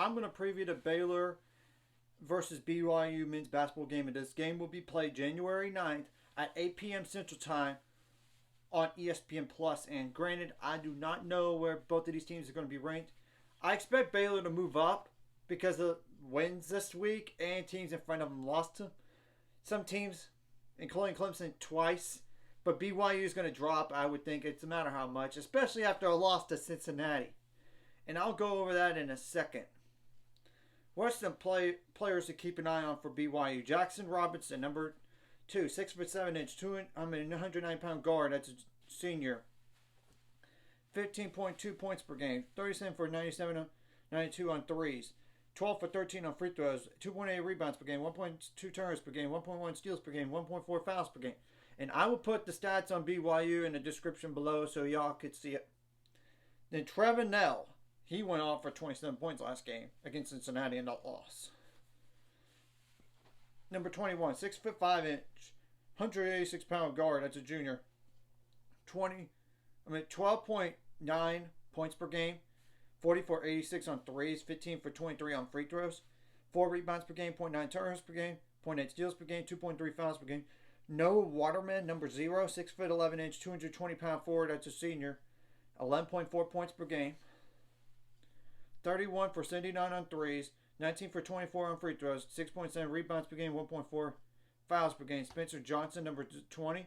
I'm going to preview the Baylor versus BYU men's basketball game. And this game will be played January 9th at 8 p.m. Central Time on espnplus. And granted, I do not know where both of these teams are going to be ranked. I expect Baylor to move up because of wins this week and teams in front of them lost to some teams, including Clemson twice. But BYU is going to drop, I would think. It's a matter how much, especially after a loss to Cincinnati. And I'll go over that in a second. What's some players to keep an eye on for BYU? Jackson Robinson, number 2, 6'7", 109-pound guard. That's a senior. 15.2 points per game. 37 for 92 on threes. 12 for 13 on free throws. 2.8 rebounds per game. 1.2 turnovers per game. 1.1 steals per game. 1.4 fouls per game. And I will put the stats on BYU in the description below so y'all could see it. Then Trevor Nell. He went off for 27 points last game against Cincinnati and not loss. Number 21, 6'5", 186-pound guard. That's a junior. 12.9 points per game. 40 for 86 on threes. 15 for 23 on free throws. 4 rebounds per game. 0.9 turnovers per game. 0.8 steals per game. 2.3 fouls per game. Noah Waterman, number 0, 6'11", 220-pound forward. That's a senior. 11.4 points per game. 31 for 79 on threes. 19 for 24 on free throws. 6.7 rebounds per game. 1.4 fouls per game. Spencer Johnson, number 20.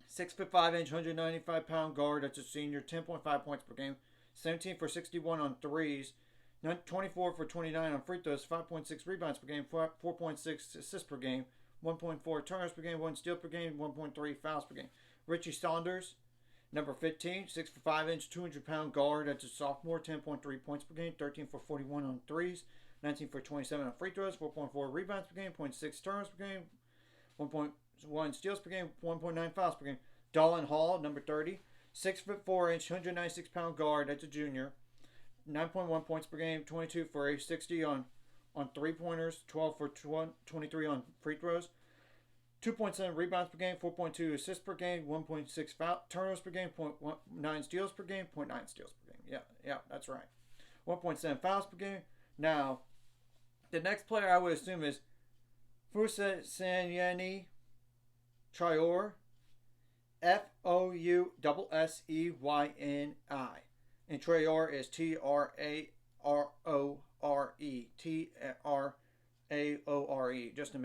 6'5", 195-pound guard. That's a senior. 10.5 points per game. 17 for 61 on threes. 24 for 29 on free throws. 5.6 rebounds per game. 4.6 assists per game. 1.4 turnovers per game, 1 steal per game, 1.3 fouls per game. Richie Saunders, number 15, 6'5", 200-pound guard. That's a sophomore. 10.3 points per game, 13 for 41 on threes, 19 for 27 on free throws, 4.4 rebounds per game, 0.6 turnovers per game, 1.1 steals per game, 1.9 fouls per game. Dolan Hall, number 30, 6'4", 196-pound guard. That's a junior. 9.1 points per game, 22 for 60 on three-pointers, 12 for 23 on free throws, 2.7 rebounds per game, 4.2 assists per game, 1.6 turnovers per game, 0.9 steals per game, 0.9 steals per game. Yeah, that's right. 1.7 fouls per game. Now, the next player I would assume is Fousseyni Traore, Fousseyni. And Traore is Traore. Traore, just to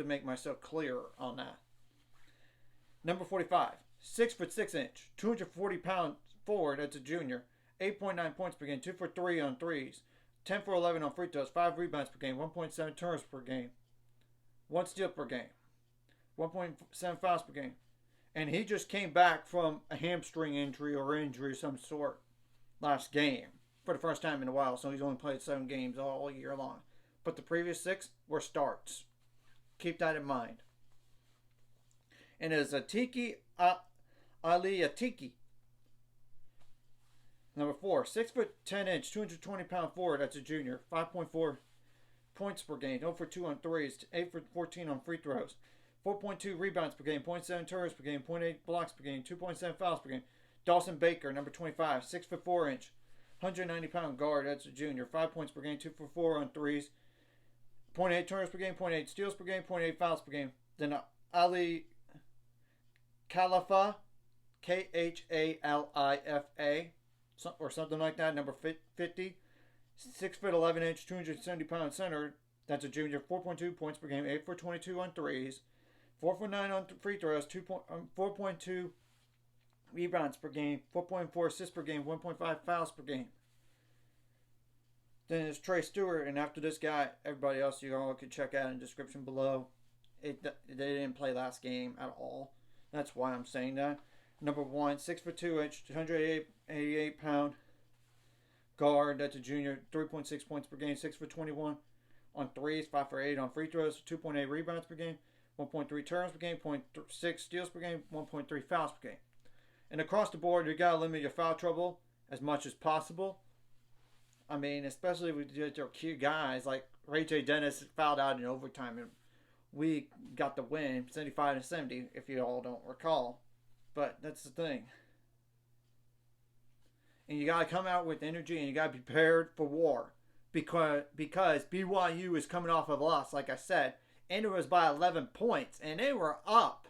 make myself clear on that. Number 45, 6'6", 240-pound forward. That's a junior. 8.9 points per game. 2 for 3 on threes. 10 for 11 on free throws. 5 rebounds per game. 1.7 turnovers per game. 1 steal per game. 1.7 fouls per game. And he just came back from a hamstring injury or injury of some sort last game for the first time in a while. So he's only played 7 games all year long. But the previous 6 were starts. Keep that in mind. And it's Atiki Ali Atiki. Number 4, 6'10", 220-pound forward. That's a junior. 5.4 points per game. 0 for 2 on threes. 8 for 14 on free throws. 4.2 rebounds per game. 0.7 turnovers per game. 0.8 blocks per game. 2.7 fouls per game. Dawson Baker, number 25, 6'4", 190-pound guard. That's a junior. 5 points per game. 2 for 4 on threes. 0.8 turnovers per game. 0.8 steals per game. 0.8 fouls per game. Then Ali Khalifa, Khalifa, or something like that, number 50, 6'11", 270-pound center. That's a junior. 4.2 points per game. 8 for 22 on threes. 4 for 9 on free throws. 4.2 rebounds per game. 4.4 assists per game. 1.5 fouls per game. Then there's Trey Stewart, and after this guy, everybody else you all could check out in the description below. They didn't play last game at all. That's why I'm saying that. Number 1, 6'2", 188-pound guard. That's a junior. 3.6 points per game. 6 for 21 on threes. 5 for 8 on free throws. 2.8 rebounds per game. 1.3 turnovers per game. 0.6 steals per game. 1.3 fouls per game. And across the board, you got to limit your foul trouble as much as possible. I mean, especially with your key guys like Ray J. Dennis fouled out in overtime, and we got the win, 75-70, if you all don't recall. But that's the thing. And you got to come out with energy, and you got to be prepared for war. Because BYU is coming off of a loss, like I said, and it was by 11 points. And they were up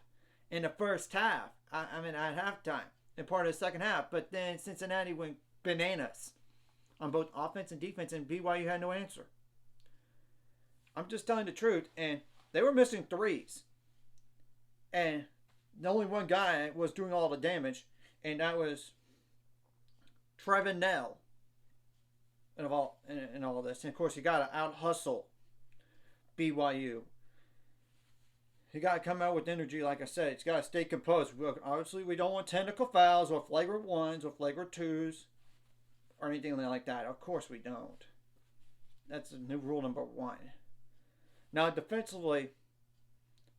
in the first half. I mean, at halftime and part of the second half. But then Cincinnati went bananas on both offense and defense, and BYU had no answer. I'm just telling the truth. And they were missing threes. And the only one guy was doing all the damage, and that was Trevin Knell. And all of this. And of course, you got to out hustle BYU. You got to come out with energy, like I said. It's got to stay composed. Obviously, we don't want technical fouls or flagrant ones or flagrant twos or anything like that. Of course, we don't. That's new rule number 1. Now, defensively,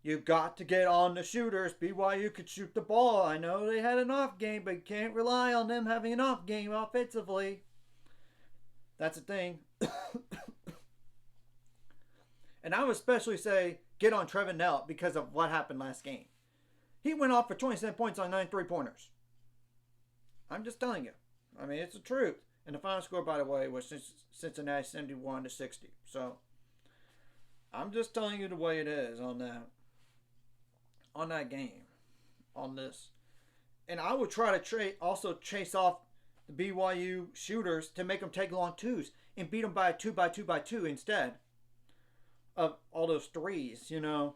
you've got to get on the shooters. BYU could shoot the ball. I know they had an off game, but you can't rely on them having an off game offensively. That's the thing. And I would especially say get on Trevin Knell because of what happened last game. He went off for 27 points on 9 3-pointers. I'm just telling you. I mean, it's the truth. And the final score, by the way, was Cincinnati 71-60. So, I'm just telling you the way it is on that game. On this. And I would try to also chase off the BYU shooters to make them take long twos and beat them by a 2x2x2 instead of all those threes, you know.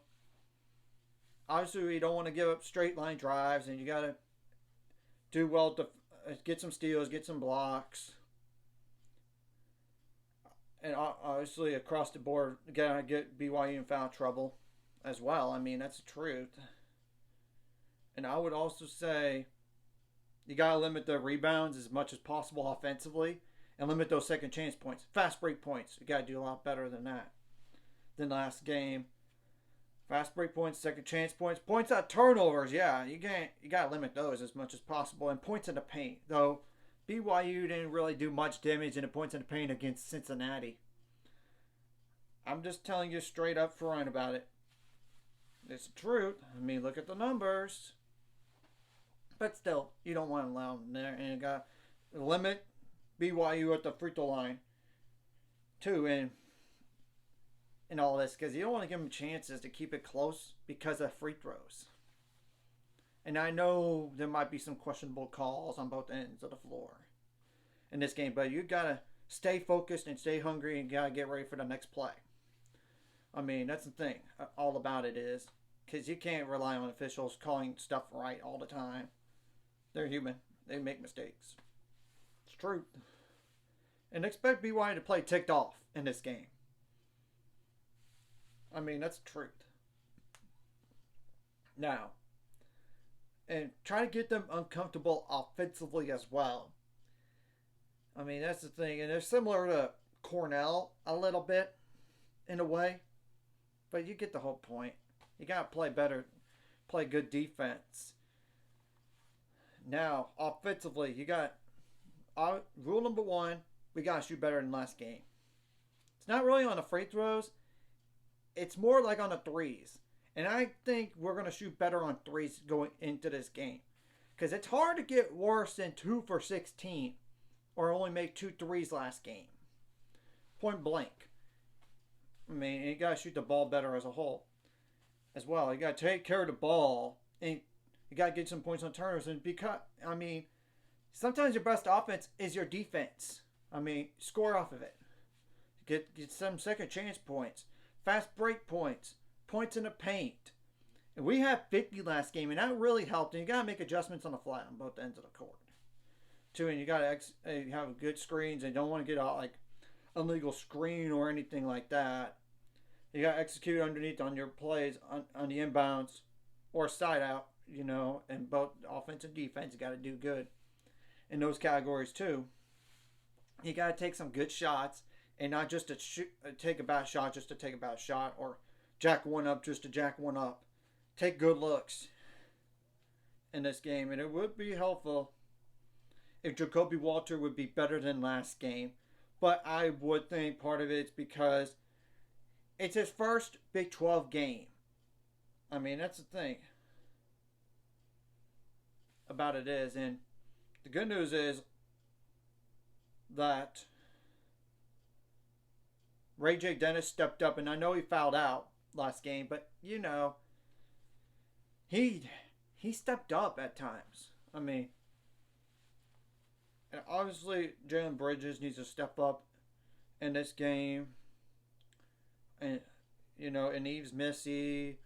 Obviously, you don't want to give up straight line drives, and you got to do well to get some steals, get some blocks. And obviously, across the board, you got to get BYU in foul trouble as well. I mean, that's the truth. And I would also say you got to limit the rebounds as much as possible offensively and limit those second chance points. Fast break points. You got to do a lot better than that than last game. Fast break points, second chance points. Points out turnovers, yeah. You got to limit those as much as possible. And points in the paint. Though BYU didn't really do much damage in the points in the paint against Cincinnati. I'm just telling you straight up front about it. It's the truth. I mean, look at the numbers. But still, you don't want to allow them there. And you got to limit BYU at the free throw line, too. And all this. Because you don't want to give them chances to keep it close because of free throws. And I know there might be some questionable calls on both ends of the floor in this game. But you got to stay focused and stay hungry and got to get ready for the next play. I mean, that's the thing. All about it is. Because you can't rely on officials calling stuff right all the time. They're human. They make mistakes. It's true. And expect BYU to play ticked off in this game. I mean, that's the truth. Now, and try to get them uncomfortable offensively as well. I mean, that's the thing. And they're similar to Cornell a little bit, in a way. But you get the whole point. You got to play better, play good defense. Now, offensively, you got rule number 1, we got to shoot better than last game. It's not really on the free throws. It's more like on the threes. And I think we're going to shoot better on threes going into this game. Because it's hard to get worse than 2 for 16 or only make 2 threes last game. Point blank. I mean, you got to shoot the ball better as a whole. As well, you got to take care of the ball, and you got to get some points on turnovers. And because, I mean, sometimes your best offense is your defense. I mean, score off of it. Get some second chance points, fast break points, points in the paint. And we had 50 last game, and that really helped. And you got to make adjustments on the fly on both ends of the court, too. And you got to have good screens, and don't want to get out like illegal screen or anything like that. You got to execute underneath on your plays on the inbounds or side out, you know, and both offense and defense. You got to do good in those categories too. You got to take some good shots and not just to take a bad shot just to take a bad shot or jack one up just to jack one up. Take good looks in this game, and it would be helpful if Jacoby Walter would be better than last game. But I would think part of it's because it's his first Big 12 game. I mean, that's the thing about it is. And the good news is that Ray J. Dennis stepped up, and I know he fouled out last game, but he he stepped up at times. I mean, and obviously Jalen Bridges needs to step up in this game, and and Eves Missy,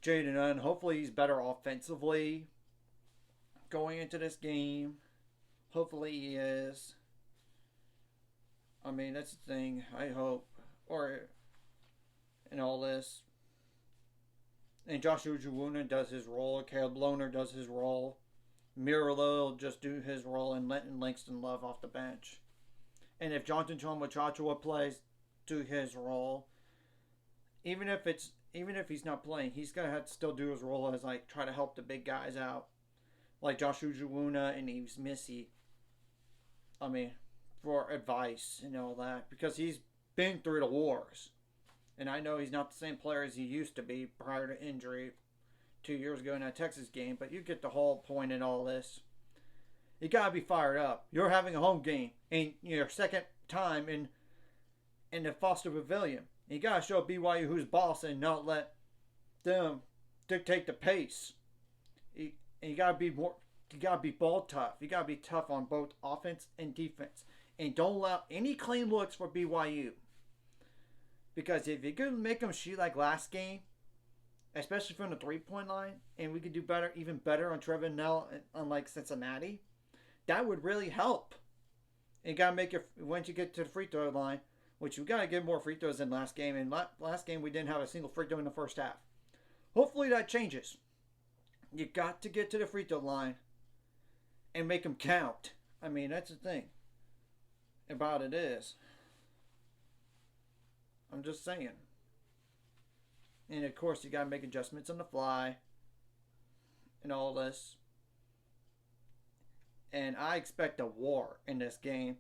Jaden Nunn. Hopefully he's better offensively going into this game. Hopefully he is. I mean, that's the thing. I hope. Or in all this. And Josh Ujawuna does his role. Caleb Lohner does his role. Miralil will just do his role, and letting Langston Love off the bench. And if Jonathan Chomachachua plays, do his role. Even if he's not playing, he's gonna have to still do his role as try to help the big guys out, like Josh Ujawuna and Eves Missy. I mean, for advice and all that, because he's been through the wars, and I know he's not the same player as he used to be prior to injury 2 years ago in that Texas game. But you get the whole point in all this. You gotta be fired up. You're having a home game and your second time in the Foster Pavilion. You gotta show BYU who's boss and not let them dictate the pace. And you gotta be more. You gotta be ball tough. You gotta be tough on both offense and defense, and don't allow any clean looks for BYU. Because if you could make them shoot like last game, especially from the 3-point line, and we could do better, even better on Trevor Nell, unlike Cincinnati, that would really help. And you gotta make it once you get to the free throw line. Which we got to get more free throws than last game. And last game, we didn't have a single free throw in the first half. Hopefully that changes. You got to get to the free throw line and make them count. I mean, that's the thing about it is. I'm just saying. And, of course, you got to make adjustments on the fly and all this. And I expect a war in this game.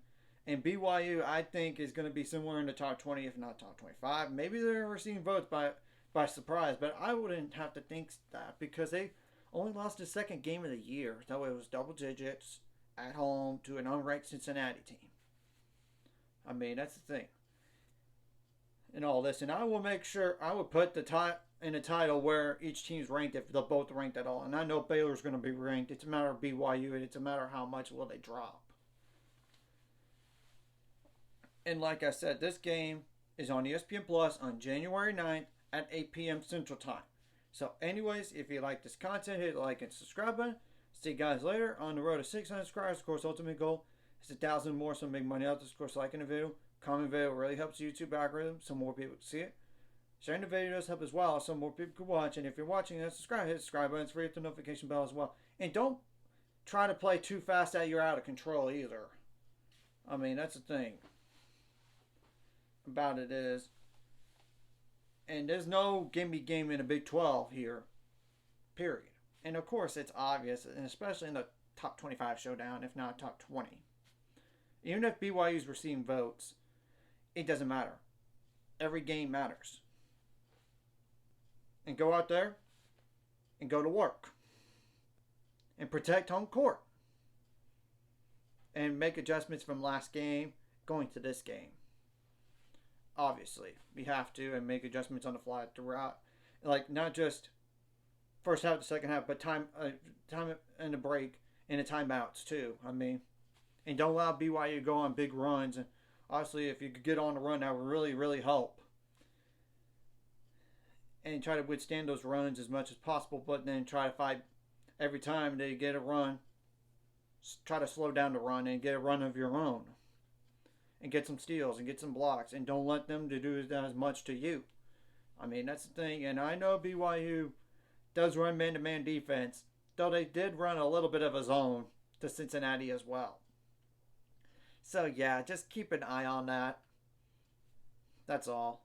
And BYU, I think, is going to be somewhere in the top 20, if not top 25. Maybe they're receiving votes by surprise, but I wouldn't have to think that because they only lost the second game of the year. So it was double digits at home to an unranked Cincinnati team. I mean, that's the thing. And all this. And I will make sure I will put in the title where each team's ranked, if they're both ranked at all. And I know Baylor's going to be ranked. It's a matter of BYU, and it's a matter of how much will they drop. And like I said, this game is on ESPN Plus on January 9th at 8 p.m. Central Time. So anyways, if you like this content, hit the like and subscribe button. See you guys later on the road to 600 subscribers. Of course, ultimate goal is 1,000 more, so make money out. Of course, liking the video, comment video really helps the YouTube algorithm so more people can see it. Sharing the video does help as well so more people can watch. And if you're watching and subscribe, hit the subscribe button. It's free, hit the notification bell as well. And don't try to play too fast that you're out of control either. I mean, that's the thing about it is, and there's no gimme game in the Big 12 here, period. And of course it's obvious, and especially in the top 25 showdown, if not top 20. Even if BYU's receiving votes, it doesn't matter. Every game matters. And go out there and go to work and protect home court and make adjustments from last game going to this game. Obviously, we have to, and make adjustments on the fly throughout, like not just first half to second half, but time and the break and the timeouts too. I mean, and don't allow BYU to go on big runs. And obviously, if you could get on the run, that would really, really help. And try to withstand those runs as much as possible, but then try to fight every time they get a run. Try to slow down the run and get a run of your own. And get some steals and get some blocks. And don't let them to do as much to you. I mean, that's the thing. And I know BYU does run man-to-man defense. Though they did run a little bit of a zone to Cincinnati as well. So, yeah, just keep an eye on that. That's all.